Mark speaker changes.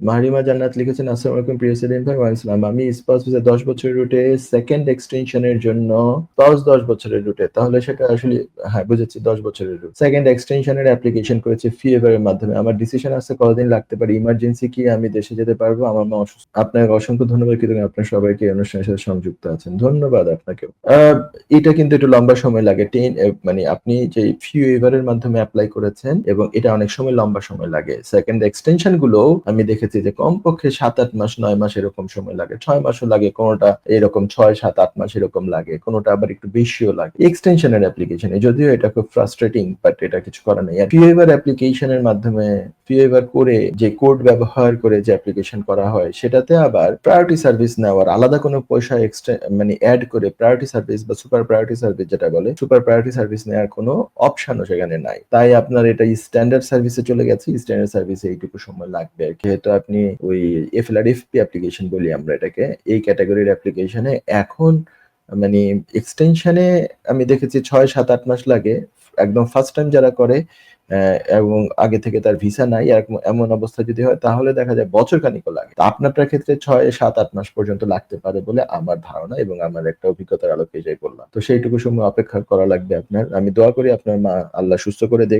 Speaker 1: মাহরিমা জান্নাত লিখেছেন, আসসালামু আলাইকুম প্রিয় সেলিম ভাই। ওয়ালাইকুম আসসালাম। আমি স্পাউস ভিসা 10 বছরের রুটে সেকেন্ড এক্সটেনশনের জন্য স্পাউস 10 বছরের রুটে, তাহলে সেটা আসলে হ্যাঁ বুঝেছি 10 বছরের রুট। সেকেন্ড এক্সটেনশনের অ্যাপ্লিকেশন করেছি ফিএভার এর মাধ্যমে। আমার ডিসিশন আসছে কতদিন লাগতে পারে, ইমার্জেন্সি কি আমি দেশে যেতে পারবো, আমার মা অসুস্থ। আপনাকে অসংখ্য ধন্যবাদ কৃতজ্ঞ আপনার সবাইকে এই অনুষ্ঠানের সাথে সংযুক্ত আছেন, ধন্যবাদ আপনাকেও। এটা কিন্তু একটু লম্বা সময় লাগে, মানে আপনি যে ফিএভার এর মাধ্যমে অ্যাপ্লাই করেছেন এবং এটা অনেক সময় লম্বা সময় লাগে। সেকেন্ড এক্সটেনশন গুলো আমি দেখেছি যে কমপক্ষে 7-8 মাস 9 মাস এরকম সময় লাগে, 6 মাসও লাগে, কোনোটা এরকম 6-7-8 মাস এরকম লাগে, কোনোটা আবার একটু বেশিও লাগে এক্সটেনশনের অ্যাপ্লিকেশনে। যদিও এটা খুব ফ্রাস্ট্রেটিং, বাট এটা কিছু করার নেই। আর ফিএভার অ্যাপ্লিকেশনের মাধ্যমে ফিএভার করে যে কোড ব্যবহার করে যে অ্যাপ্লিকেশন করা হয়, সেটাতে আবার প্রায়োরিটি সার্ভিস নেওয়ার আলাদা কোনো পয়সা এক্সট্রা মানে অ্যাড করে প্রায়োরিটি সার্ভিস বা সুপার প্রায়োরিটি সার্ভিস যেটা বলে, সুপার প্রায়োরিটি সার্ভিস নেওয়ার কোনো অপশনও সেখানে নাই। তাই আপনার এটা স্ট্যান্ডার্ড সার্ভিসে চলে গেছে, স্ট্যান্ডার্ড সার্ভিসে এইটুকু সময় লাগবে আর কি। যেহেতু আপনি ওই এফএলআরএফপি অ্যাপ্লিকেশন বলি আমরা এটাকে, এই ক্যাটাগরির অ্যাপ্লিকেশনে এখন মানে এক্সটেনশনে আমি দেখেছি 6-7-8 মাস লাগে একদম ফার্স্ট টাইম যারা করে, এবং আগে থেকে তার ভিসা নাই এমন অবস্থা যদি হয়, তাহলে দেখা যায় বছর খানিকও লাগে। তো আপনারটার ক্ষেত্রে 6-7-8 মাস পর্যন্ত লাগতে পারে বলে আমার ধারণা এবং আমার একটা অভিজ্ঞতার আলোকে এটাই বললাম। তো সেইটুকু সময় অপেক্ষা করা লাগবে আপনার। আমি দোয়া করি আপনার মা আল্লাহ সুস্থ করে দেখ।